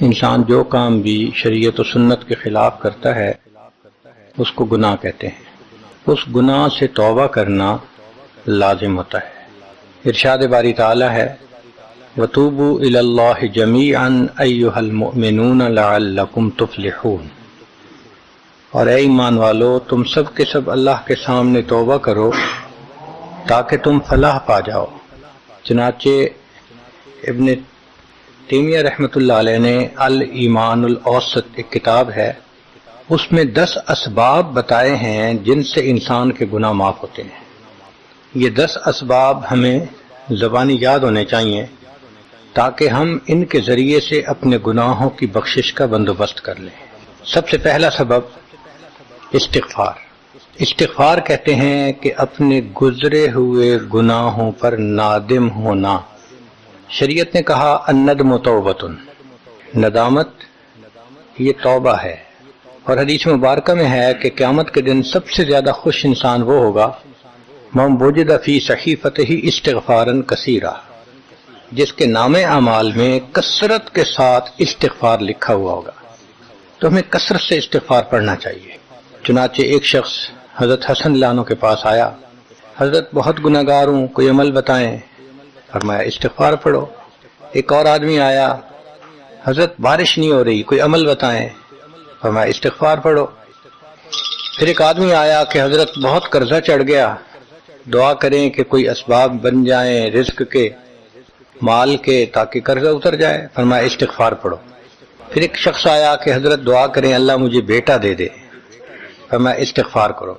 انسان جو کام بھی شریعت و سنت کے خلاف کرتا ہے اس کو گناہ کہتے ہیں. اس گناہ سے توبہ کرنا لازم ہوتا ہے. ارشاد باری تعالی ہے وَتُوبُوا إِلَى اللَّهِ جَمِيعًا أَيُّهَا الْمُؤْمِنُونَ لَعَلَّكُمْ تُفْلِحُونَ. اور اے ایمان والو تم سب کے سب اللہ کے سامنے توبہ کرو تاکہ تم فلاح پا جاؤ. چنانچہ ابن تیمیہ رحمۃ اللہ علیہ نے الایمان الاوسط ایک کتاب ہے، اس میں 10 اسباب بتائے ہیں جن سے انسان کے گناہ معاف ہوتے ہیں. یہ 10 اسباب ہمیں زبانی یاد ہونے چاہیے تاکہ ہم ان کے ذریعے سے اپنے گناہوں کی بخشش کا بندوبست کر لیں. سب سے پہلا سبب استغفار. استغفار کہتے ہیں کہ اپنے گزرے ہوئے گناہوں پر نادم ہونا. شریعت نے کہا الندم توبۃ، ندامت یہ توبہ ہے. اور حدیث مبارکہ میں ہے کہ قیامت کے دن سب سے زیادہ خوش انسان وہ ہوگا من وجد فی صحیفتہ استغفارا کثیرا، جس کے نام اعمال میں کثرت کے ساتھ استغفار لکھا ہوا ہوگا. تو ہمیں کثرت سے استغفار پڑھنا چاہیے. چنانچہ ایک شخص حضرت حسن اللہ عنہ کے پاس آیا، حضرت بہت گناہ گار ہوں، کوئی عمل بتائیں. فرمایا استغفار پڑھو. ایک اور آدمی آیا، حضرت بارش نہیں ہو رہی، کوئی عمل بتائیں. فرمایا استغفار پڑھو. پھر ایک آدمی آیا کہ حضرت بہت قرضہ چڑھ گیا، دعا کریں کہ کوئی اسباب بن جائیں رزق کے، مال کے، تاکہ قرضہ اتر جائے. فرمایا استغفار پڑھو. پھر ایک شخص آیا کہ حضرت دعا کریں اللہ مجھے بیٹا دے دے. فرمایا استغفار کرو.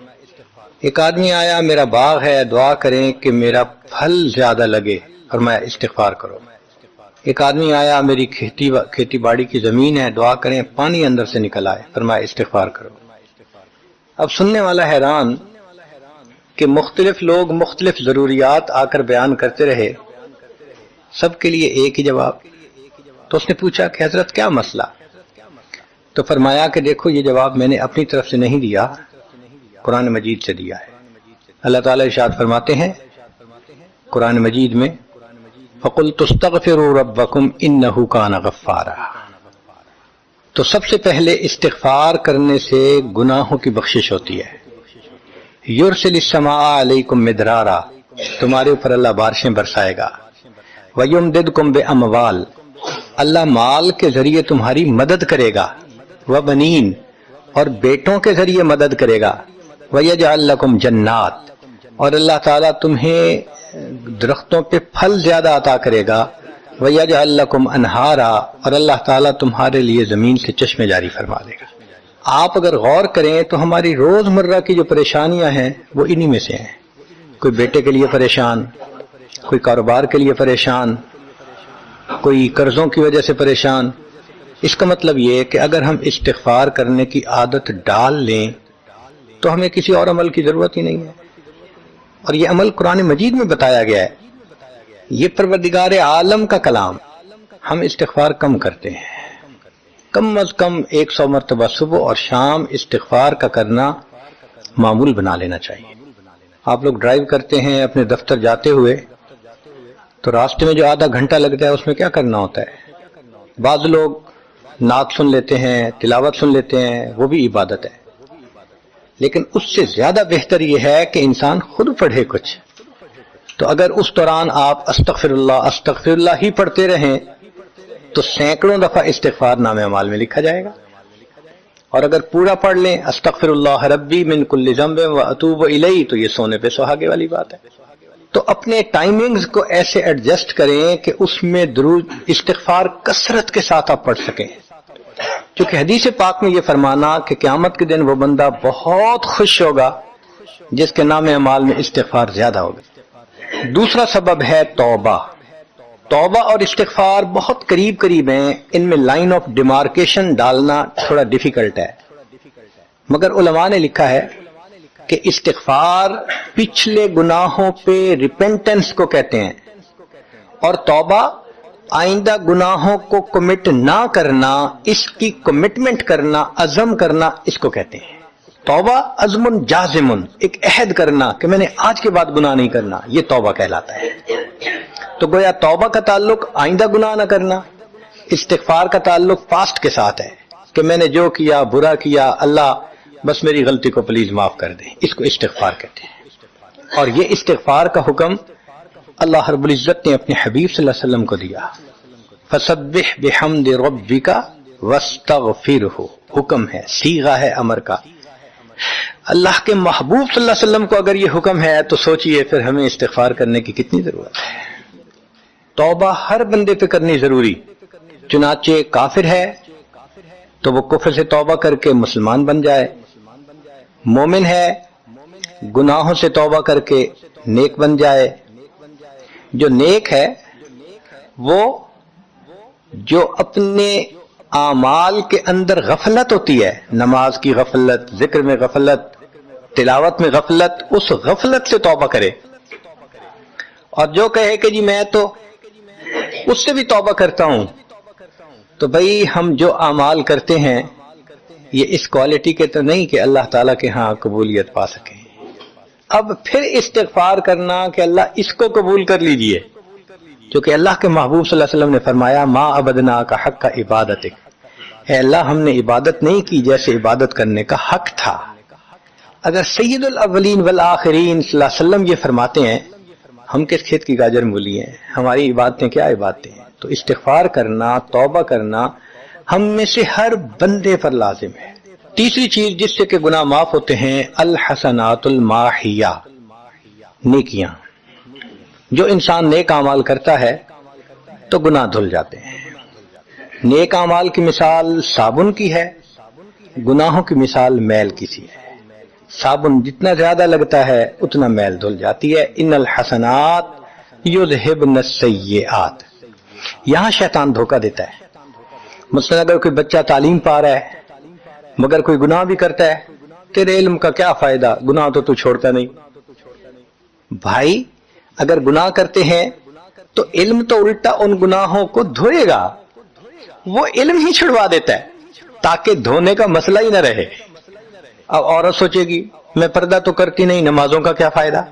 ایک آدمی آیا میرا باغ ہے، دعا کریں کہ میرا پھل زیادہ لگے. فرمایا استغفار کرو. ایک آدمی آیا میری کھیتی باڑی کی زمین ہے، دعا کریں پانی اندر سے نکل آئے. فرمایا استغفار کرو. اب سننے والا حیران کہ مختلف لوگ مختلف ضروریات آ کر بیان کرتے رہے، سب کے لیے ایک ہی جواب. تو اس نے پوچھا کہ حضرت کیا مسئلہ؟ تو فرمایا کہ دیکھو یہ جواب میں نے اپنی طرف سے نہیں دیا، قرآن مجید سے دیا ہے. اللہ تعالیٰ ارشاد فرماتے ہیں قرآن مجید میں فَقُلْتُ اسْتَغْفِرُوا رَبَّكُمْ إِنَّهُ كَانَ غَفَّارًا. تو سب سے پہلے استغفار کرنے سے گناہوں کی بخشش ہوتی ہے. یرسل السماء علیکم مدرارا، تمہارے اوپر اللہ بارشیں برسائے گا. ویمددکم باموال، اللہ مال کے ذریعے تمہاری مدد کرے گا. وبنین، اور بیٹوں کے ذریعے مدد کرے گا. ویجعل لکم جنات، اور اللہ تعالیٰ تمہیں درختوں پہ پھل زیادہ عطا کرے گا. ویجعل لکم انہارا، اور اللہ تعالیٰ تمہارے لیے زمین سے چشمے جاری فرما دے گا. آپ اگر غور کریں تو ہماری روز مرہ کی جو پریشانیاں ہیں وہ انہی میں سے ہیں. کوئی بیٹے کے لیے پریشان، کوئی کاروبار کے لیے پریشان، کوئی قرضوں کی وجہ سے پریشان. اس کا مطلب یہ ہے کہ اگر ہم استغفار کرنے کی عادت ڈال لیں تو ہمیں کسی اور عمل کی ضرورت ہی نہیں ہے. اور یہ عمل قرآن مجید میں بتایا گیا ہے، یہ پروردگار عالم کا کلام. ہم استغفار کم کرتے ہیں، کم از کم 100 مرتبہ صبح اور شام استغفار کا کرنا معمول بنا لینا چاہیے. آپ لوگ ڈرائیو کرتے ہیں اپنے دفتر جاتے ہوئے تو راستے میں جو آدھا گھنٹہ لگتا ہے اس میں کیا کرنا ہوتا ہے؟ بعض لوگ نعت سن لیتے ہیں، تلاوت سن لیتے ہیں، وہ بھی عبادت ہے. لیکن اس سے زیادہ بہتر یہ ہے کہ انسان خود پڑھے کچھ. تو اگر اس دوران آپ استغفر اللہ ہی پڑھتے رہیں تو سینکڑوں دفعہ استغفار نامہ اعمال میں لکھا جائے گا. اور اگر پورا پڑھ لیں استغفر اللہ ربی من کل ذنب واتوب الیہ تو یہ سونے پہ سہاگے والی بات ہے. تو اپنے ٹائمنگز کو ایسے ایڈجسٹ کریں کہ اس میں درود استغفار کثرت کے ساتھ آپ پڑھ سکیں. چونکہ حدیث پاک میں یہ فرمانا کہ قیامت کے دن وہ بندہ بہت خوش ہوگا جس کے نام اعمال میں استغفار زیادہ ہوگا. دوسرا سبب ہے توبہ. توبہ اور استغفار بہت قریب قریب ہیں، ان میں لائن آف ڈیمارکیشن ڈالنا تھوڑا ڈیفیکلٹ ہے. مگر علماء نے لکھا ہے کہ استغفار پچھلے گناہوں پہ ریپینٹنس کو کہتے ہیں، اور توبہ آئندہ گناہوں کو کمٹ نہ کرنا، اس کی کمٹمنٹ کرنا، عزم کرنا، اس کو کہتے ہیں. توبہ عزم جازم، ایک عہد کرنا کہ میں نے آج کے بعد گناہ نہیں کرنا، یہ توبہ کہلاتا ہے. تو گویا توبہ کا تعلق آئندہ گناہ نہ کرنا، استغفار کا تعلق پاسٹ کے ساتھ ہے کہ میں نے جو کیا برا کیا، اللہ بس میری غلطی کو پلیز معاف کر دیں، اس کو استغفار کہتے ہیں۔ اور یہ استغفار کا حکم اللہ رب العزت نے اپنے حبیب صلی اللہ علیہ وسلم کو دیا، فسبح بحمد ربک واستغفرہ، حکم ہے، صیغہ ہے امر کا۔ اللہ کے محبوب صلی اللہ علیہ وسلم کو اگر یہ حکم ہے تو سوچئے پھر ہمیں استغفار کرنے کی کتنی ضرورت ہے۔ توبہ ہر بندے پہ کرنی ضروری، چنانچہ کافر ہے تو وہ کفر سے توبہ کر کے مسلمان بن جائے، مومن ہے گناہوں سے توبہ کر کے نیک بن جائے۔ جو نیک ہے وہ جو اپنے اعمال کے اندر غفلت ہوتی ہے، نماز کی غفلت، ذکر میں غفلت، تلاوت میں غفلت، اس غفلت سے توبہ کرے، اور جو کہے کہ جی میں تو اس سے بھی توبہ کرتا ہوں، تو بھئی ہم جو اعمال کرتے ہیں یہ اس کوالٹی کے تو نہیں کہ اللہ تعالیٰ کے ہاں قبولیت پا سکیں۔ اب پھر استغفار کرنا کہ اللہ اس کو قبول کر لیجئے، جو کہ اللہ کے محبوب صلی اللہ علیہ وسلم نے فرمایا ما عبدنا کا حق کا عبادتک، اے اللہ ہم نے عبادت نہیں کی جیسے عبادت کرنے کا حق تھا۔ اگر سید الاولین والآخرین صلی اللہ علیہ وسلم یہ فرماتے ہیں، ہم کس کھیت کی گاجر مولی ہیں، ہماری عبادتیں کیا عبادتیں ہیں؟ تو استغفار کرنا، توبہ کرنا ہم میں سے ہر بندے پر لازم ہے۔ تیسری چیز جس سے کہ گناہ معاف ہوتے ہیں، الحسنات الماحیہ، نیکیاں۔ جو انسان نیک اعمال کرتا ہے تو گناہ دھل جاتے ہیں۔ نیک اعمال کی مثال صابن کی ہے، گناہوں کی مثال میل کی سی ہے۔ صابن جتنا زیادہ لگتا ہے اتنا میل دھل جاتی ہے۔ ان الحسنات یذہبن السیئات، یہاں شیطان دھوکہ دیتا ہے۔ مثلا اگر کوئی بچہ تعلیم پا رہا ہے مگر کوئی گناہ بھی کرتا ہے، تیرے علم کا کیا فائدہ، گناہ تو چھوڑتا نہیں۔ بھائی اگر گناہ کرتے ہیں تو علم تو الٹا ان گناہوں کو دھوئے گا، وہ علم ہی چھڑوا دیتا ہے تاکہ دھونے کا مسئلہ ہی نہ رہے۔ اب عورت سوچے گی میں پردہ تو کرتی نہیں، نمازوں کا کیا فائدہ؟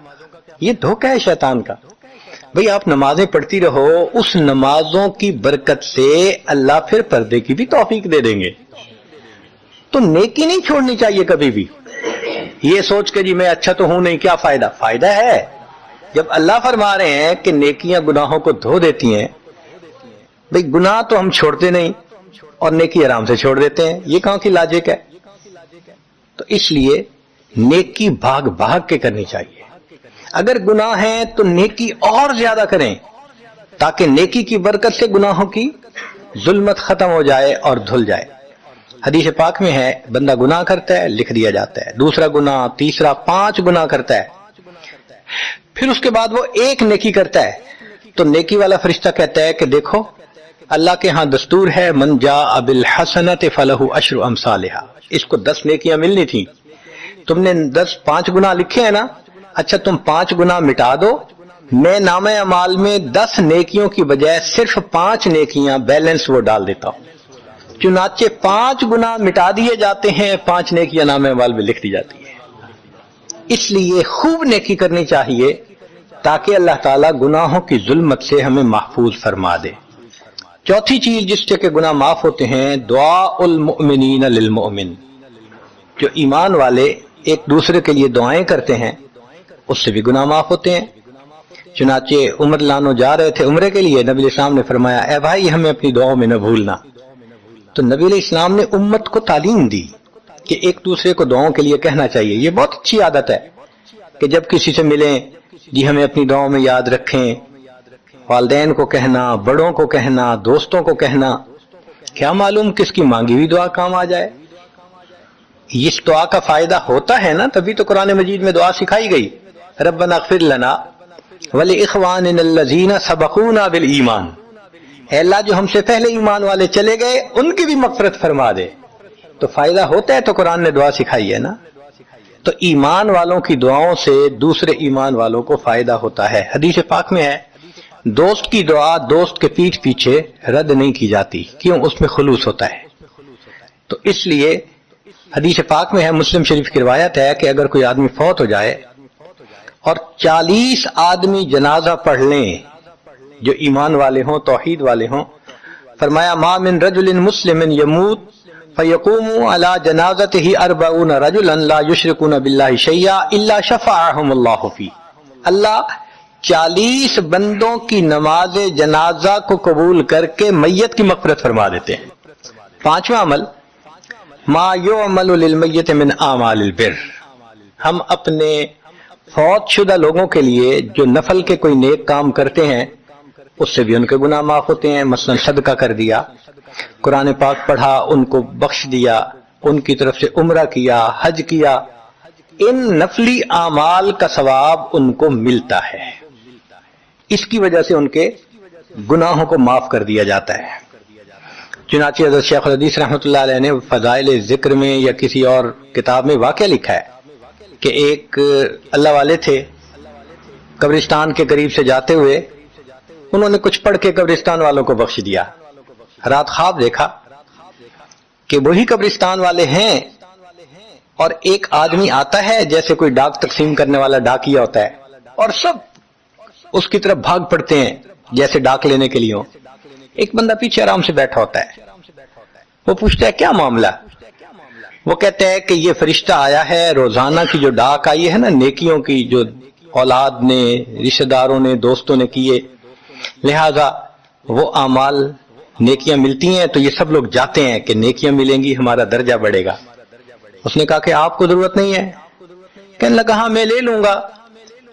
یہ دھوکہ ہے شیطان کا۔ بھئی آپ نمازیں پڑھتی رہو، اس نمازوں کی برکت سے اللہ پھر پردے کی بھی توفیق دے دیں گے۔ تو نیکی نہیں چھوڑنی چاہیے کبھی بھی، یہ سوچ کے جی میں اچھا تو ہوں نہیں، کیا فائدہ؟ فائدہ ہے۔ جب اللہ فرما رہے ہیں کہ نیکیاں گناہوں کو دھو دیتی ہیں، بھئی گناہ تو ہم چھوڑتے نہیں اور نیکی آرام سے چھوڑ دیتے ہیں، یہ کہاں کی لاجک ہے؟ تو اس لیے نیکی بھاگ بھاگ کے کرنی چاہیے۔ اگر گناہ ہیں تو نیکی اور زیادہ کریں تاکہ نیکی کی برکت سے گناہوں کی ظلمت ختم ہو جائے اور دھل جائے۔ حدیث پاک میں ہے بندہ گناہ کرتا ہے لکھ دیا جاتا ہے، دوسرا گناہ، تیسرا، 5 گناہ کرتا ہے، پھر اس کے بعد وہ ایک نیکی کرتا ہے تو نیکی والا فرشتہ کہتا ہے کہ دیکھو اللہ کے ہاں دستور ہے من جاء بالحسنۃ فلہ عشر امثالھا، اس کو 10 نیکیاں ملنی تھیں، تم نے 5 گناہ لکھے ہیں نا، اچھا تم 5 گناہ مٹا دو، میں نامہ اعمال میں 10 نیکیوں کی بجائے صرف 5 نیکیاں بیلنس وہ ڈال دیتا ہوں۔ چنانچہ 5 گناہ مٹا دیے جاتے ہیں، 5 نیکیاں نامہ اعمال میں لکھ دی جاتی ہیں۔ اس لیے خوب نیکی کرنی چاہیے تاکہ اللہ تعالیٰ گناہوں کی ظلمت سے ہمیں محفوظ فرما دے۔ چوتھی چیز جس سے کہ گناہ معاف ہوتے ہیں، دعاء المؤمنین للمؤمن، جو ایمان والے ایک دوسرے کے لیے دعائیں کرتے ہیں اس سے بھی گناہ معاف ہوتے ہیں۔ چنانچہ عمر لانو جا رہے تھے عمرے کے لیے، نبی علیہ السلام نے فرمایا اے بھائی ہمیں اپنی دعاؤں میں نہ بھولنا۔ تو نبی علیہ السلام نے امت کو تعلیم دی کہ ایک دوسرے کو دعاؤں کے لیے کہنا چاہیے۔ یہ بہت اچھی عادت ہے کہ جب کسی سے ملیں جی ہمیں اپنی دعاؤں میں یاد رکھیں، والدین کو کہنا، بڑوں کو کہنا، دوستوں کو کہنا، کیا معلوم کس کی مانگی ہوئی دعا کام آ جائے۔ اس دعا کا فائدہ ہوتا ہے نا، تبھی تو قرآن مجید میں دعا سکھائی گئی، ربنا اغفر لنا ولاخواننا الذین سبقونا بالایمان، اے اللہ جو ہم سے پہلے ایمان والے چلے گئے ان کی بھی مغفرت فرما دے۔ تو فائدہ ہوتا ہے تو قرآن نے دعا سکھائی ہے نا۔ تو ایمان والوں کی دعاؤں سے دوسرے ایمان والوں کو فائدہ ہوتا ہے۔ حدیث پاک میں ہے دوست کی دعا دوست کے پیٹھ پیچھے رد نہیں کی جاتی، کیوں؟ اس میں خلوص ہوتا ہے۔ تو اس لیے حدیث پاک میں ہے، مسلم شریف کی روایت ہے کہ اگر کوئی آدمی فوت ہو جائے اور 40 آدمی جنازہ پڑھ لیں جو ایمان والے ہوں، توحید والے ہوں، فرمایا ما من رجل مسلم یموت فیقوم علی جنازتہ 40 رجلا لا یشرکون باللہ شیئا الا شفعهم اللہ فی. اللہ 40 بندوں کی نماز جنازہ کو قبول کر کے میت کی مغفرت فرما دیتے ہیں. پانچواں عمل ما یعمل للمیت من اعمال البر. ہم اپنے فوت شدہ لوگوں کے لیے جو نفل کے کوئی نیک کام کرتے ہیں اس سے بھی ان کے گناہ معاف ہوتے ہیں. مثلا صدقہ کر دیا، قرآن پاک پڑھا، ان کو بخش دیا، ان کی طرف سے عمرہ کیا، حج کیا، ان نفلی اعمال کا ثواب ان کو ملتا ہے. اس کی وجہ سے ان کے گناہوں کو معاف کر دیا جاتا ہے. چنانچہ حضرت شیخ الحدیث رحمۃ اللہ علیہ نے فضائل ذکر میں یا کسی اور کتاب میں واقعہ لکھا ہے کہ ایک اللہ والے تھے، قبرستان کے قریب سے جاتے ہوئے انہوں نے کچھ پڑھ کے قبرستان والوں کو بخش دیا. رات خواب دیکھا کہ وہی قبرستان والے ہیں اور ایک آدمی آتا ہے جیسے کوئی ڈاک تقسیم کرنے والا ڈاکیا ہوتا ہے، اور سب اس کی طرف بھاگ پڑتے ہیں جیسے ڈاک لینے کے لیے ہو. ایک بندہ پیچھے آرام سے بیٹھا ہوتا ہے. وہ پوچھتا ہے کیا معاملہ؟ وہ کہتا ہے کہ یہ فرشتہ آیا ہے، روزانہ کی جو ڈاک آئی ہے نا نیکیوں کی، جو اولاد نے، رشتہ داروں نے، دوستوں نے کیے، لہذا وہ اعمال نیکیاں ملتی ہیں تو یہ سب لوگ جاتے ہیں کہ نیکیاں ملیں گی، ہمارا درجہ بڑھے گا. اس نے کہا کہ آپ کو ضرورت نہیں ہے. کہنے لگا ہاں میں لے لوں گا،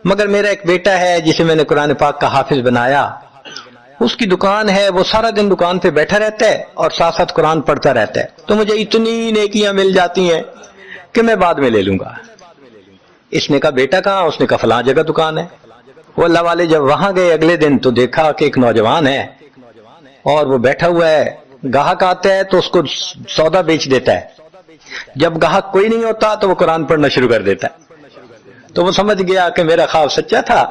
مگر میرا ایک بیٹا ہے جسے میں نے قرآن پاک کا حافظ بنایا، اس کی دکان ہے، وہ سارا دن دکان پہ بیٹھا رہتا ہے اور ساتھ ساتھ قرآن پڑھتا رہتا ہے، تو مجھے اتنی نیکیاں مل جاتی ہیں کہ میں بعد میں لے لوں گا. اس نے کہا بیٹا کہاں؟ اس نے کہا فلاں جگہ دکان ہے. وہ اللہ والے جب وہاں گئے اگلے دن تو دیکھا کہ ایک نوجوان ہے اور وہ بیٹھا ہوا ہے. گاہک آتا ہے تو اس کو سودا بیچ دیتا ہے، جب گاہک کوئی نہیں ہوتا تو وہ قرآن پڑھنا شروع کر دیتا ہے. تو وہ سمجھ گیا کہ میرا خواب سچا تھا،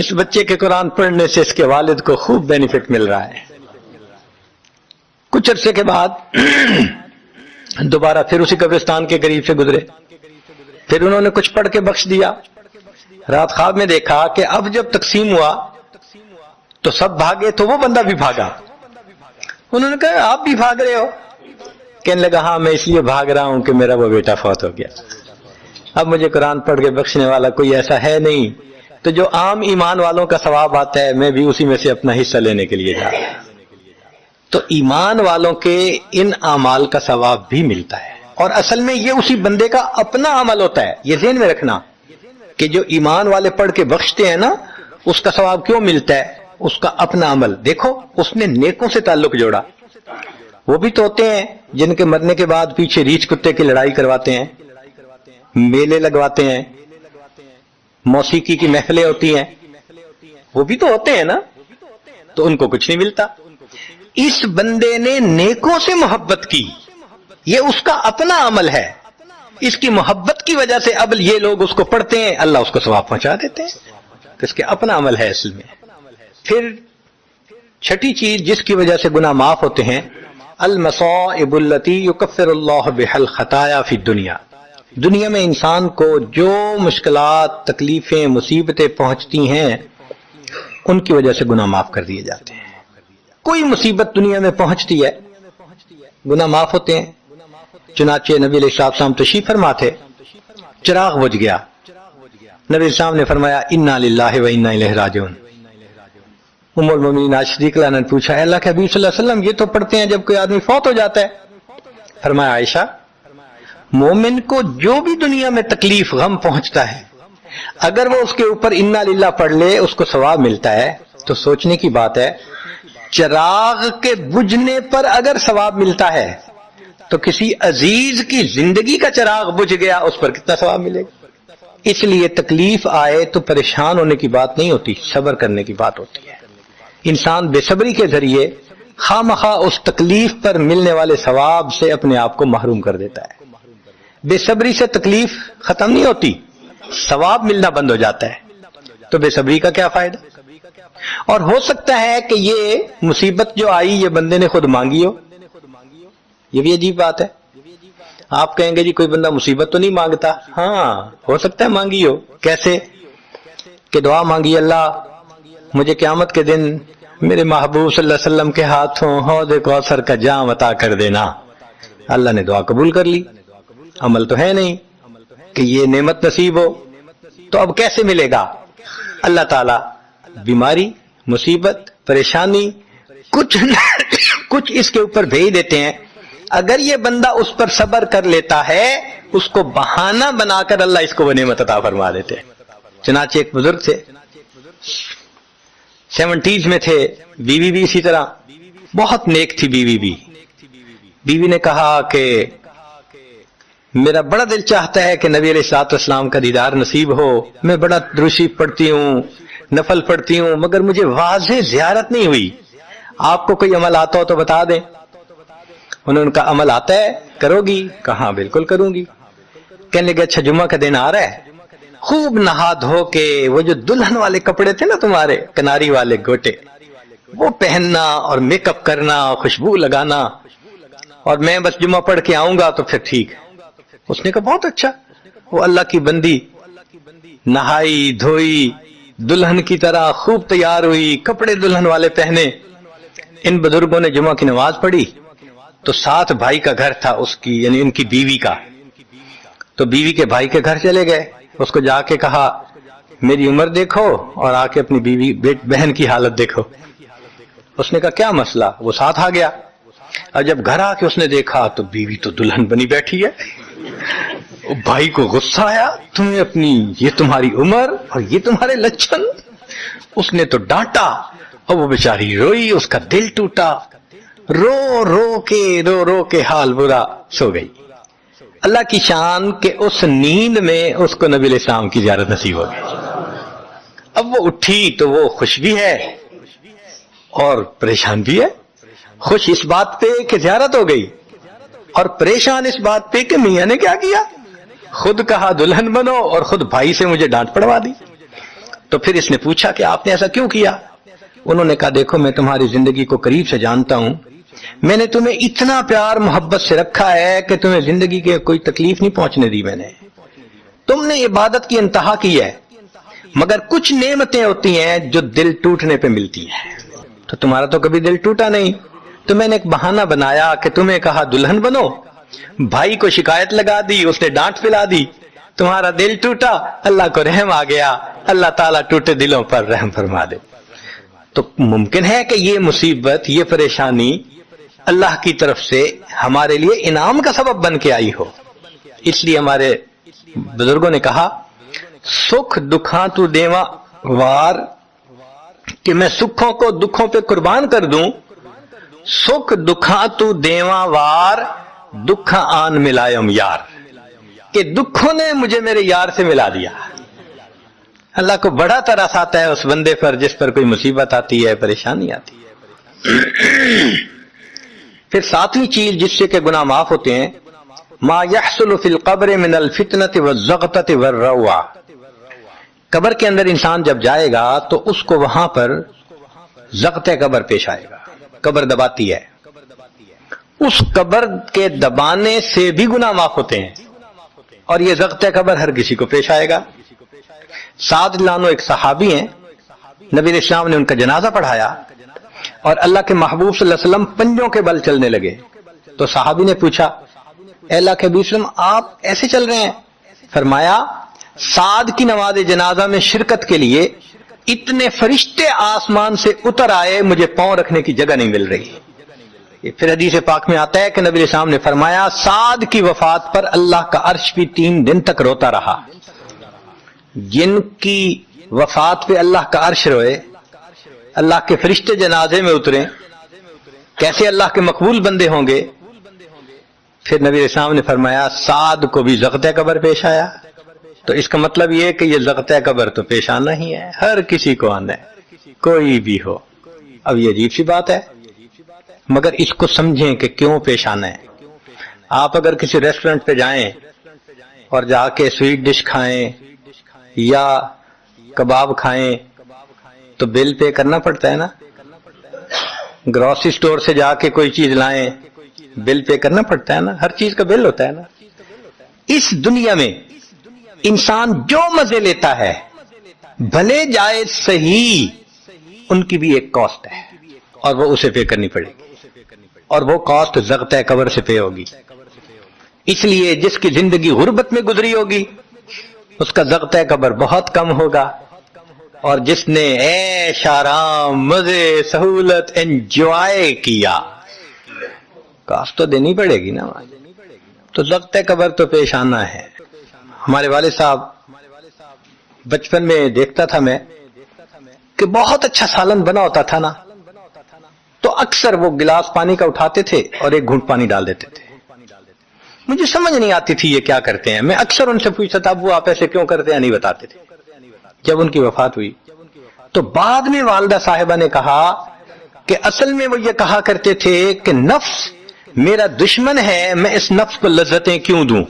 اس بچے کے قرآن پڑھنے سے اس کے والد کو خوب بینیفٹ مل رہا ہے. کچھ عرصے کے بعد دوبارہ پھر اسی قبرستان کے قریب سے گزرے، پھر انہوں نے کچھ پڑھ کے بخش دیا. رات خواب میں دیکھا کہ اب جب تقسیم ہوا تو سب بھاگے تو وہ بندہ بھی بھاگا. انہوں نے کہا آپ بھی بھاگ رہے ہو؟ کہنے لگا ہاں میں اس لیے بھاگ رہا ہوں کہ میرا وہ بیٹا فوت ہو گیا، اب مجھے قرآن پڑھ کے بخشنے والا کوئی ایسا ہے نہیں، تو جو عام ایمان والوں کا ثواب آتا ہے میں بھی اسی میں سے اپنا حصہ لینے کے لیے جا رہا ہوں. تو ایمان والوں کے ان اعمال کا ثواب بھی ملتا ہے، اور اصل میں یہ اسی بندے کا اپنا عمل ہوتا ہے. یہ ذہن میں رکھنا کہ جو ایمان والے پڑھ کے بخشتے ہیں نا، اس کا ثواب کیوں ملتا ہے؟ اس کا اپنا عمل. دیکھو اس نے نیکوں سے تعلق جوڑا. وہ بھی تو ہوتے ہیں جن کے مرنے کے بعد پیچھے ریچھ کتے کی لڑائی کرواتے ہیں، میلے لگواتے ہیں، موسیقی کی محفلیں ہوتی ہیں، وہ بھی تو ہوتے ہیں نا، تو ان کو کچھ نہیں ملتا. اس بندے نے نیکوں سے محبت کی، یہ اس کا اپنا عمل ہے، اس کی محبت کی وجہ سے اب یہ لوگ اس کو پڑھتے ہیں، اللہ اس کو ثواب پہنچا دیتے ہیں. اس کے اپنا عمل ہے اصل میں. پھر چھٹی چیز جس کی وجہ سے گناہ معاف ہوتے ہیں، المصائب التی یکفر اللہ بها الخطایا فی الدنیا. دنیا میں انسان کو جو مشکلات، تکلیفیں، مصیبتیں پہنچتی ہیں ان کی وجہ سے گناہ معاف کر دیے جاتے ہیں. کوئی مصیبت دنیا میں پہنچتی ہے گناہ معاف ہوتے ہیں. چنانچہ نبی علیہ السلام تشریف فرما تھے، چراغ بجھ گیا، نبی علیہ السلام نے فرمایا انا للہ و انا الیہ راجعون. ام المومنین عائشہ صدیقہ عنہا نے پوچھا اللہ کے حبیب صلی اللہ علیہ وسلم یہ تو پڑھتے ہیں جب کوئی آدمی فوت ہو جاتا ہے. فرمایا عائشہ مومن کو جو بھی دنیا میں تکلیف غم پہنچتا ہے اگر وہ اس کے اوپر انا للہ پڑھ لے اس کو ثواب ملتا ہے. تو سوچنے کی بات ہے، چراغ کے بجھنے پر اگر ثواب ملتا ہے تو کسی عزیز کی زندگی کا چراغ بجھ گیا اس پر کتنا ثواب ملے گا. اس لیے تکلیف آئے تو پریشان ہونے کی بات نہیں ہوتی، صبر کرنے کی بات ہوتی ہے. انسان بے صبری کے ذریعے خواہ اس تکلیف پر ملنے والے ثواب سے اپنے آپ کو محروم کر دیتا ہے. بے صبری سے تکلیف ختم نہیں ہوتی، ثواب ملنا بند ہو جاتا ہے. تو بے صبری کا کیا فائدہ؟ اور ہو سکتا ہے کہ یہ مصیبت جو آئی یہ بندے نے خود مانگی ہو. یہ بھی عجیب بات ہے. آپ کہیں گے جی کوئی بندہ مصیبت تو نہیں مانگتا. ہاں ہو سکتا ہے مانگی ہو. کیسے؟ کہ دعا مانگی اللہ مجھے قیامت کے دن میرے محبوب صلی اللہ علیہ وسلم کے ہاتھوں حوض کوثر کا جام عطا کر دینا۔ اللہ نے دعا قبول کر لی، عمل تو ہے نہیں کہ یہ نعمت نصیب ہو، تو اب کیسے ملے گا؟ اللہ تعالیٰ بیماری، مصیبت، پریشانی کچھ اس کے اوپر بھیج دیتے ہیں۔ اگر یہ بندہ اس پر صبر کر لیتا ہے، اس کو بہانہ بنا کر اللہ اس کو وہ نعمت عطا فرما دیتے ہیں۔ چنانچہ ایک بزرگ تھے، 70s میں تھے، بیوی بھی اسی طرح بہت نیک تھی۔ بیوی نے کہا کہ میرا بڑا دل چاہتا ہے کہ نبی علیہ الصلوۃ والسلام کا دیدار نصیب ہو، میں بڑا درود شریف پڑھتی ہوں، نفل پڑھتی ہوں، مگر مجھے واضح زیارت نہیں ہوئی۔ آپ کو کوئی عمل آتا ہو تو بتا دیں۔ انہوں نے کہا عمل آتا ہے، کرو گی؟ کہا بالکل کروں گی۔ کہنے لگے اچھا جمعہ کا دن آ رہا ہے، خوب نہا دھو کے وہ جو دلہن والے کپڑے تھے نا تمہارے، کناری والے گوٹے، وہ پہننا اور میک اپ کرنا، خوشبو لگانا، اور میں بس جمعہ پڑھ کے آؤں گا تو پھر ٹھیک۔ اس نے کہا بہت اچھا۔ وہ اللہ کی بندی نہائی دھوئی، دلہن کی طرح خوب تیار ہوئی، کپڑے دلہن والے پہنے۔ ان بزرگوں نے جمعہ کی نماز پڑھی تو ساتھ بھائی کا گھر تھا اس کی، یعنی ان کی بیوی کا، تو بیوی کے بھائی کے گھر چلے گئے۔ اس کو جا کے کہا میری عمر دیکھو اور آ کے اپنی بیوی بہن کی حالت دیکھو۔ اس نے کہا کیا مسئلہ؟ وہ ساتھ آ گیا، اور جب گھر آ کے اس نے دیکھا تو بیوی تو دلہن بنی بیٹھی ہے۔ بھائی کو غصہ آیا، تمہیں اپنی یہ تمہاری عمر اور یہ تمہارے لچھن۔ اس نے تو ڈانٹا اور وہ بیچاری روئی، اس کا دل ٹوٹا، رو رو کے حال برا، سو گئی۔ اللہ کی شان کہ اس نیند میں اس کو نبی علیہ السلام کی زیارت نصیب ہو گئی۔ اب وہ اٹھی تو وہ خوش بھی ہے اور پریشان بھی ہے۔ خوش اس بات پہ کہ زیارت ہو گئی، اور پریشان اس بات پہ کہ میاں نے کیا کیا، خود کہا دلہن بنو اور خود بھائی سے مجھے ڈانٹ پڑوا دی۔ تو پھر اس نے پوچھا کہ آپ نے ایسا کیوں کیا؟ انہوں نے کہا دیکھو میں تمہاری زندگی کو قریب سے جانتا ہوں، میں نے تمہیں اتنا پیار محبت سے رکھا ہے کہ تمہیں زندگی کے کوئی تکلیف نہیں پہنچنے دی میں نے۔ تم نے عبادت کی انتہا کی ہے، مگر کچھ نعمتیں ہوتی ہیں جو دل ٹوٹنے پہ ملتی ہیں، تو تمہارا تو کبھی دل ٹوٹا نہیں، تو میں نے ایک بہانہ بنایا کہ تمہیں کہا دلہن بنو، بھائی کو شکایت لگا دی، اس نے ڈانٹ پلا دی، تمہارا دل ٹوٹا، اللہ کو رحم آ گیا، اللہ تعالیٰ ٹوٹے دلوں پر رحم فرما دے۔ تو ممکن ہے کہ یہ مصیبت، یہ پریشانی اللہ کی طرف سے ہمارے لیے انعام کا سبب بن کے آئی ہو۔ اس لیے ہمارے بزرگوں نے کہا سکھ دکھاں تو دیواں وار، کہ میں سکھوں کو دکھوں پہ قربان کر دوں، سکھ دکھاں تو دیواں وار، دکھاں آن ملائم یار، کہ دکھوں نے مجھے میرے یار سے ملا دیا۔ اللہ کو بڑا ترس آتا ہے اس بندے پر جس پر کوئی مصیبت آتی ہے، پریشانی آتی ہے۔ پھر ساتویں چیز جس سے کہ گناہ معاف ہوتے ہیں، ما يحصل فی القبر من الفتنة والزغطة والروع، قبر کے اندر انسان جب جائے گا تو اس کو وہاں پر زغط قبر پیش آئے گا، قبر دباتی ہے، اس قبر کے دبانے سے بھی گناہ معاف ہوتے ہیں، اور یہ زغط قبر ہر کسی کو پیش آئے گا۔ سعد لانو ایک صحابی ہیں، نبی علیہ السلام نے ان کا جنازہ پڑھایا اور اللہ کے محبوب صلی اللہ علیہ وسلم پنجوں کے بل چلنے لگے، تو صحابی نے پوچھا اے اللہ کے حبیب صلی اللہ علیہ وسلم آپ ایسے چل رہے ہیں؟ فرمایا سعد کی نماز جنازہ میں شرکت کے لیے اتنے فرشتے آسمان سے اتر آئے، مجھے پاؤں رکھنے کی جگہ نہیں مل رہی۔ یہ پھر حدیث پاک میں آتا ہے کہ نبی علیہ السلام نے فرمایا سعد کی وفات پر اللہ کا عرش بھی 3 دن تک روتا رہا۔ جن کی وفات پہ اللہ کا عرش روئے، اللہ کے فرشتے جنازے میں اتریں، کیسے اللہ کے مقبول بندے ہوں گے؟ پھر نبی علیہ السلام نے فرمایا سعد کو بھی زغط قبر پیش آیا۔ تو اس کا مطلب یہ کہ یہ زغط قبر تو پیش آنا ہی ہے، ہر کسی کو آنا ہے، کوئی بھی ہو۔ اب یہ عجیب سی بات ہے، مگر اس کو سمجھیں کہ کیوں پیش آنا ہے۔ آپ اگر کسی ریسٹورنٹ پہ جائیں اور جا کے سویٹ ڈش کھائیں یا کباب کھائیں تو بل پے کرنا پڑتا ہے نا، گروسری سٹور سے جا کے کوئی چیز لائیں بل پے کرنا پڑتا ہے نا، ہر چیز کا بل ہوتا ہے نا۔ اس دنیا میں انسان جو مزے لیتا ہے بھلے جائے صحیح، ان کی بھی ایک کاسٹ ہے۔ اور وہ اسے پے کرنی پڑے گی، اور وہ کاسٹ ضغط قبر سے پے ہوگی۔ اس لیے جس کی زندگی غربت میں گزری ہوگی اس کا ضغط قبر بہت کم ہوگا، اور جس نے عیش آرام مزے سہولت انجوائے کیا کاسٹ تو دینی پڑے گی نا، تو ضغط قبر تو پیش آنا ہے۔ ہمارے والد صاحب بچپن میں دیکھتا تھا میں کہ بہت اچھا سالن بنا ہوتا تھا نا، تو اکثر وہ گلاس پانی کا اٹھاتے تھے اور ایک گھونٹ پانی ڈال دیتے تھے۔ مجھے سمجھ نہیں آتی تھی یہ کیا کرتے ہیں، میں اکثر ان سے پوچھتا تھا ابو آپ ایسے کیوں کرتے ہیں، نہیں بتاتے تھے۔ جب ان کی وفات ہوئی تو بعد میں والدہ صاحبہ نے کہا کہ اصل میں وہ یہ کہا کرتے تھے کہ نفس میرا دشمن ہے، میں اس نفس کو لذتیں کیوں دوں۔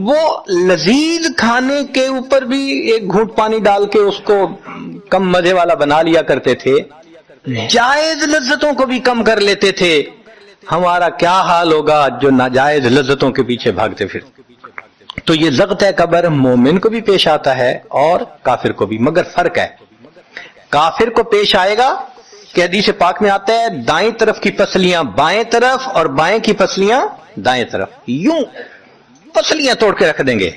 وہ لذیذ کھانے کے اوپر بھی ایک گھونٹ پانی ڈال کے اس کو کم مزے والا بنا لیا کرتے تھے، جائز لذتوں کو بھی کم کر لیتے تھے۔ ہمارا کیا حال ہوگا جو ناجائز لذتوں کے پیچھے بھاگتے پھر۔ تو یہ ضغط قبر مومن کو بھی پیش آتا ہے اور کافر کو بھی، مگر فرق ہے، کافر کو پیش آئے گا کہ حدیث پاک میں آتا ہے دائیں طرف کی پسلیاں بائیں طرف اور بائیں کی پسلیاں دائیں طرف، یوں پسلیاں توڑ کے رکھ دیں گے۔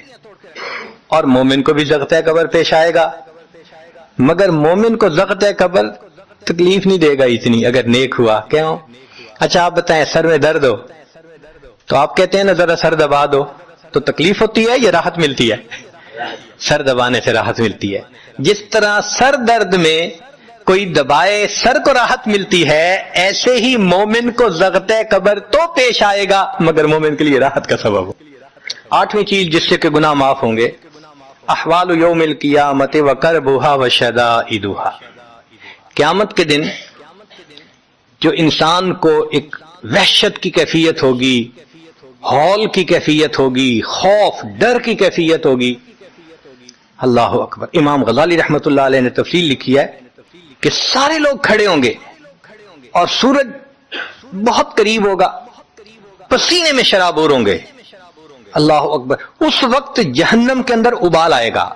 اور مومن کو بھی ضغط قبر پیش آئے گا، مگر مومن کو ضغط قبر تکلیف نہیں دے گا اتنی اگر نیک ہوا۔ کیوں؟ اچھا آپ بتائیں سر میں درد ہو تو آپ کہتے ہیں نا ذرا سر دبا دو، تو تکلیف ہوتی ہے یا راحت ملتی ہے؟ سر دبانے سے راحت ملتی ہے۔ جس طرح سر درد میں کوئی دبائے سر کو راحت ملتی ہے، ایسے ہی مومن کو ضغط قبر تو پیش آئے گا مگر مومن کے لیے راحت کا سبب ہو۔ آٹھویں چیز جس سے کہ گناہ معاف ہوں گے، احوال یوم القیامت وکربھا وشدائدھا، قیامت کے دن جو انسان کو ایک وحشت کی کیفیت ہوگی، ہول کی کیفیت ہوگی، خوف ڈر کی کیفیت ہوگی۔ اللہ اکبر۔ امام غزالی رحمت اللہ علیہ نے تفصیل لکھی ہے کہ سارے لوگ کھڑے ہوں گے اور سورج بہت قریب ہوگا، پسینے میں شرابور ہوں گے۔ اللہ اکبر۔ اس وقت جہنم کے اندر ابال آئے گا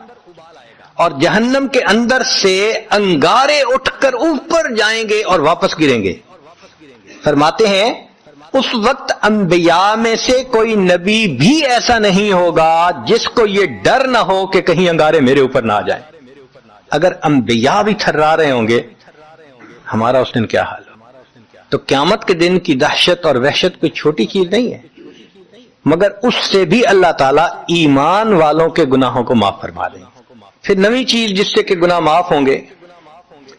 اور جہنم کے اندر سے انگارے اٹھ کر اوپر جائیں گے اور واپس گریں گے۔ فرماتے ہیں اس وقت انبیاء میں سے کوئی نبی بھی ایسا نہیں ہوگا جس کو یہ ڈر نہ ہو کہ کہیں انگارے میرے اوپر نہ آ جائیں۔ اگر انبیاء بھی تھرا رہے ہوں گے ہمارا اس دن کیا حال ہو۔ تو قیامت کے دن کی دہشت اور وحشت کوئی چھوٹی چیز نہیں ہے، مگر اس سے بھی اللہ تعالیٰ ایمان والوں کے گناہوں کو معاف فرما دیں۔ پھر نویں چیز جس سے کہ گناہ معاف ہوں گے،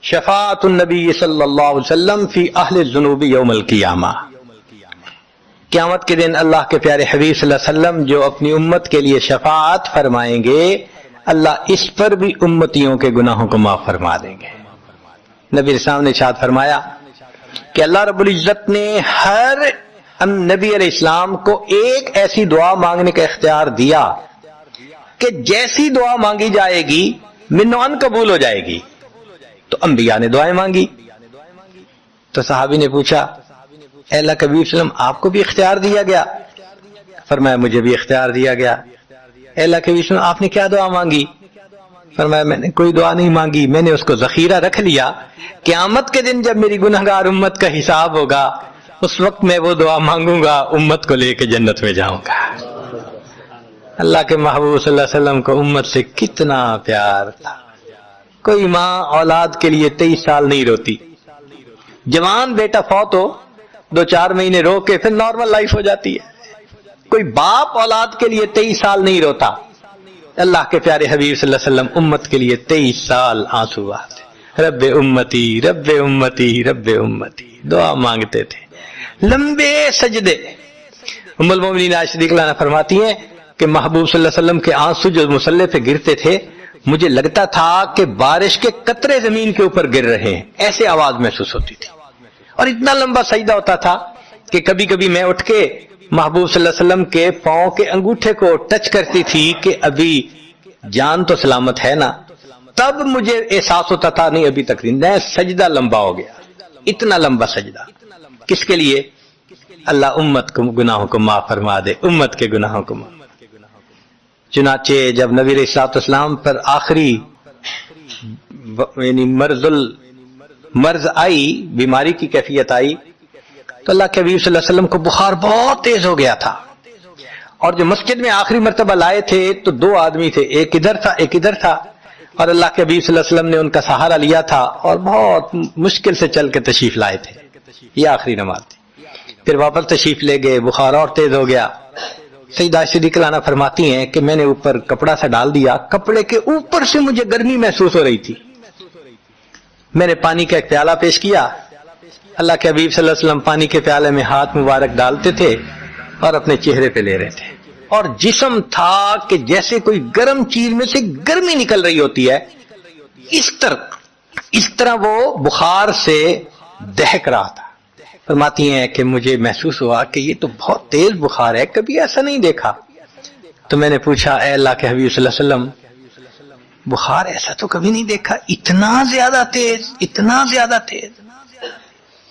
شفاعت النبی صلی اللہ علیہ وسلم فی اہل الذنوب یوم القیامہ، قیامت کے دن اللہ کے پیارے حبیب صلی اللہ علیہ وسلم جو اپنی امت کے لیے شفاعت فرمائیں گے، اللہ اس پر بھی امتیوں کے گناہوں کو معاف فرما دیں گے۔ نبی اسلام نے ارشاد فرمایا کہ اللہ رب العزت نے ہر نبی علیہ السلام کو ایک ایسی دعا مانگنے کا اختیار دیا کہ جیسی دعا مانگی جائے گی منوان قبول ہو جائے گی۔ تو انبیاء نے دعائیں مانگی، تو صحابی نے پوچھا اے اللہ کے حبیب صلی اللہ علیہ وسلم آپ کو بھی اختیار دیا گیا؟ فرمایا مجھے بھی اختیار دیا گیا۔ اے اللہ کے حبیب صلی اللہ علیہ وسلم آپ نے کیا دعا مانگی؟ فرمایا میں نے کوئی دعا نہیں مانگی، میں نے اس کو ذخیرہ رکھ لیا، قیامت کے دن جب میری گنہگار امت کا حساب ہوگا اس وقت میں وہ دعا مانگوں گا، امت کو لے کے جنت میں جاؤں گا۔ اللہ کے محبوب صلی اللہ علیہ وسلم کو امت سے کتنا پیار تھا۔ کوئی ماں اولاد کے لیے 23 سال نہیں روتی، جوان بیٹا فوت ہو 2-4 مہینے رو کے پھر نارمل لائف ہو جاتی ہے۔ کوئی باپ اولاد کے لیے 23 سال نہیں روتا۔ اللہ کے پیارے حبیب صلی اللہ علیہ وسلم امت کے لیے 23 سال آنسو بہاتے، رب امتی رب امتی رب امتی دعا مانگتے تھے، لمبے سجدے۔ ام المومنین عائشہ صدیقہ عنہا فرماتی ہیں کہ محبوب صلی اللہ علیہ وسلم کے آنسو جو مصلی پہ گرتے تھے مجھے لگتا تھا کہ بارش کے قطرے زمین کے اوپر گر رہے ہیں، ایسے آواز محسوس ہوتی تھی، اور اتنا لمبا سجدہ ہوتا تھا کہ کبھی کبھی میں اٹھ کے محبوب صلی اللہ علیہ وسلم کے پاؤں کے انگوٹھے کو ٹچ کرتی تھی کہ ابھی جان تو سلامت ہے نا، تب مجھے احساس ہوتا تھا نہیں ابھی تک نہیں، سجدہ لمبا ہو گیا۔ اتنا لمبا سجدہ کس کے لیے؟ اللہ امت کو گناہوں کو معاف فرما دے، امت کے گناہوں کو معاف۔ چنانچہ جب نبی علیہ الصلوۃ والسلام پر آخری یعنی مرض آئی، بیماری کی کیفیت آئی، تو اللہ کے حبیب صلی اللہ علیہ وسلم کو بخار بہت تیز ہو گیا تھا، اور جو مسجد میں آخری مرتبہ لائے تھے تو 2 آدمی تھے، ایک ادھر تھا ایک ادھر تھا، اور اللہ کے حبیب صلی اللہ علیہ وسلم نے ان کا سہارا لیا تھا اور بہت مشکل سے چل کے تشریف لائے تھے، یہ آخری نماز تھی۔ پھر واپس تشریف لے گئے، بخار اور تیز ہو گیا۔ سیدہ صدیقہ عنہا فرماتی ہیں کہ میں نے اوپر کپڑا سا ڈال دیا، کپڑے کے اوپر سے مجھے گرمی محسوس ہو رہی تھی، میں نے پانی کا ایک پیالہ پیش کیا، اللہ کے حبیب صلی اللہ علیہ وسلم پانی کے پیالے میں ہاتھ مبارک ڈالتے تھے اور اپنے چہرے پہ لے رہے تھے، اور جسم تھا کہ جیسے کوئی گرم چیز میں سے گرمی نکل رہی ہوتی ہے، اس طرح وہ بخار سے دہک رہا تھا۔ فرماتی ہیں کہ مجھے محسوس ہوا کہ یہ تو بہت تیز بخار ہے، کبھی ایسا نہیں دیکھا۔ تو میں نے پوچھا اے اللہ کے حبیب صلی اللہ علیہ وسلم، بخار ایسا تو کبھی نہیں دیکھا، اتنا زیادہ تیز، اتنا زیادہ تیز؟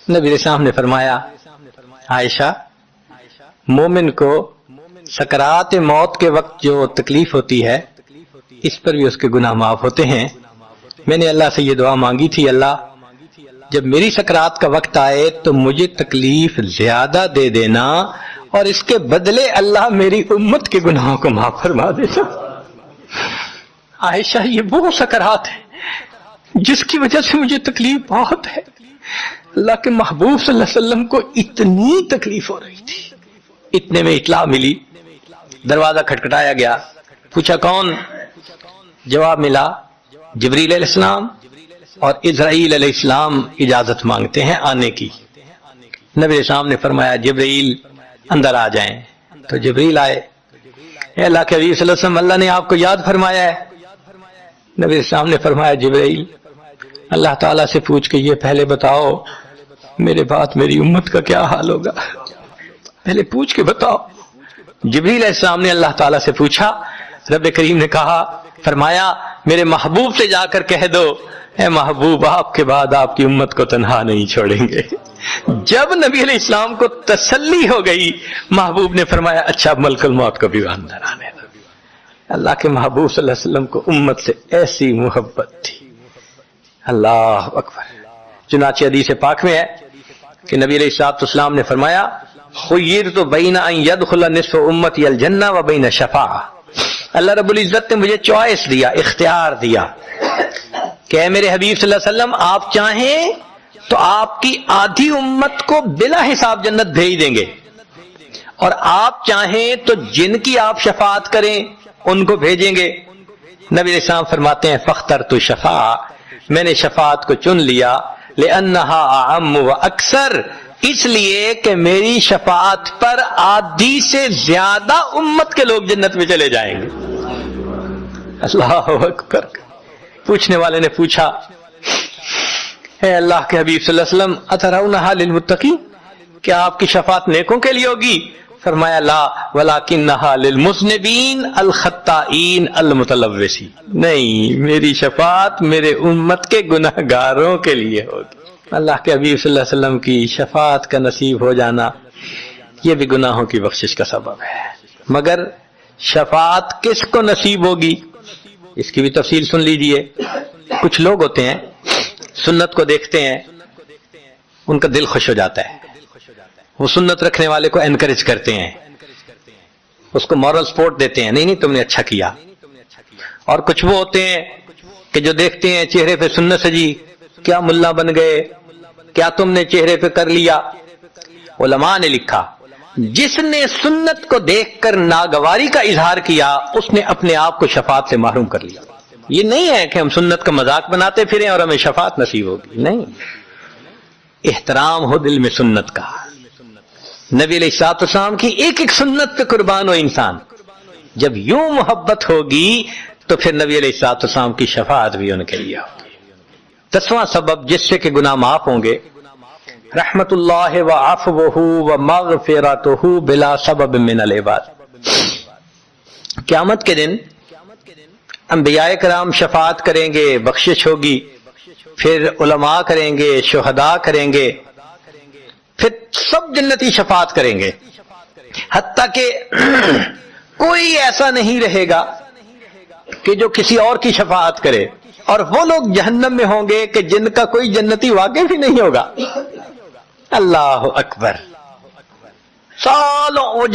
نبی علیہ السلام نے فرمایا عائشہ، مومن کو سکرات موت کے وقت جو تکلیف ہوتی ہے اس پر بھی اس کے گناہ معاف ہوتے ہیں۔ میں نے اللہ سے یہ دعا مانگی تھی، اللہ جب میری سکرات کا وقت آئے تو مجھے تکلیف زیادہ دے دینا، اور اس کے بدلے اللہ میری امت کے گناہوں کو معاف فرما دینا۔ عائشہ، یہ وہ سکرات ہے جس کی وجہ سے مجھے تکلیف بہت ہے، اللہ کے محبوب صلی اللہ علیہ وسلم کو اتنی تکلیف ہو رہی تھی۔ اتنے میں اطلاع ملی، دروازہ کھٹکھٹایا گیا، پوچھا کون؟ جواب ملا جبریل علیہ السلام اور اسرائیل علیہ السلام اجازت مانگتے ہیں آنے کی۔ نبی علیہ السلام نے فرمایا جبریل اندر آ جائیں، تو جبریل آئے۔ اے اللہ کے حبیب صلی اللہ علیہ وسلم، اللہ نے آپ کو یاد فرمایا ہے۔ نبی علیہ السلام نے فرمایا جبریل اللہ تعالیٰ سے پوچھ کے یہ پہلے بتاؤ میرے بعد میری امت کا کیا حال ہوگا، پہلے پوچھ کے بتاؤ۔ جبریل علیہ السلام نے اللہ تعالیٰ سے پوچھا، رب کریم نے کہا، فرمایا میرے محبوب سے جا کر کہہ دو اے محبوب آپ کے بعد آپ کی امت کو تنہا نہیں چھوڑیں گے۔ جب نبی علیہ السلام کو تسلی ہو گئی، محبوب نے فرمایا اچھا ملک الموت کو بھی اندر آنے دو۔ اللہ کے محبوب صلی اللہ علیہ وسلم کو امت سے ایسی محبت تھی، اللہ اکبر۔ چنانچہ حدیث پاک میں ہے کہ نبی علیہ السلام نے فرمایا خیرت بین ان یدخل نصف امتی الجنہ و بین شفاعہ، اللہ رب العزت نے مجھے چوائس دیا، اختیار دیا کہ اے میرے حبیب صلی اللہ علیہ وسلم آپ چاہیں تو آپ کی آدھی امت کو بلا حساب جنت بھیج دیں گے، اور آپ چاہیں تو جن کی آپ شفاعت کریں ان کو بھیجیں گے۔ نبی علیہ السلام فرماتے ہیں فاخترت الشفاعہ، میں نے شفاعت کو چن لیا، لأنہا اعم و اکثر، اس لیے کہ میری شفاعت پر آدھی سے زیادہ امت کے لوگ جنت میں چلے جائیں گے۔ اللہ اکبر۔ پوچھنے والے نے پوچھا اے اللہ کے حبیب صلی اللہ علیہ وسلم اترونہا للمتقین، کیا آپ کی شفاعت نیکوں کے لیے ہوگی؟ فرمایا لا ولکنہا للمذنبین الخطائین المتلوثین، نہیں میری شفاعت میرے امت کے گناہ گاروں کے لیے ہوگی۔ اللہ کے حبیب صلی اللہ علیہ وسلم کی شفاعت کا نصیب ہو جانا یہ بھی گناہوں کی بخشش کا سبب ہے، مگر شفاعت کس کو نصیب ہوگی اس کی بھی تفصیل سن لیجئے۔ کچھ لوگ ہوتے ہیں سنت کو دیکھتے ہیں ان کا دل خوش ہو جاتا ہے، وہ سنت رکھنے والے کو انکریج کرتے ہیں، اس کو مورل سپورٹ دیتے ہیں، نہیں تم نے اچھا کیا۔ اور کچھ وہ ہوتے ہیں کہ جو دیکھتے ہیں چہرے پہ سنت سجی، کیا ملا بن گئے، کیا تم نے چہرے پہ کر لیا۔ علماء نے لکھا جس نے سنت کو دیکھ کر ناگواری کا اظہار کیا اس نے اپنے آپ کو شفاعت سے محروم کر لیا۔ یہ نہیں ہے کہ ہم سنت کا مذاق بناتے پھریں اور ہمیں شفاعت نصیب ہوگی، نہیں، احترام ہو دل میں سنت کا۔ نبی علیہ السلام کی ایک ایک سنت پہ قربان ہو انسان، جب یوں محبت ہوگی تو پھر نبی علیہ السلام کی شفاعت بھی ان کے لیے ہوگی۔ 10واں سبب جس سے کہ گناہ معاف ہوں گے، رحمت اللہ و عفوہ و مغفرتہ بلا سبب من العباد، قیامت کے دن انبیاء کرام شفاعت کریں گے، بخشش ہوگی، پھر علماء کریں گے، شہداء کریں گے، پھر سب جنتی شفاعت کریں گے، حتیٰ کہ کوئی ایسا نہیں رہے گا کہ جو کسی اور کی شفاعت کرے۔ اور وہ لوگ جہنم میں ہوں گے کہ جن کا کوئی جنتی واقع بھی نہیں ہوگا۔ اللہ اکبر، سالوں وہ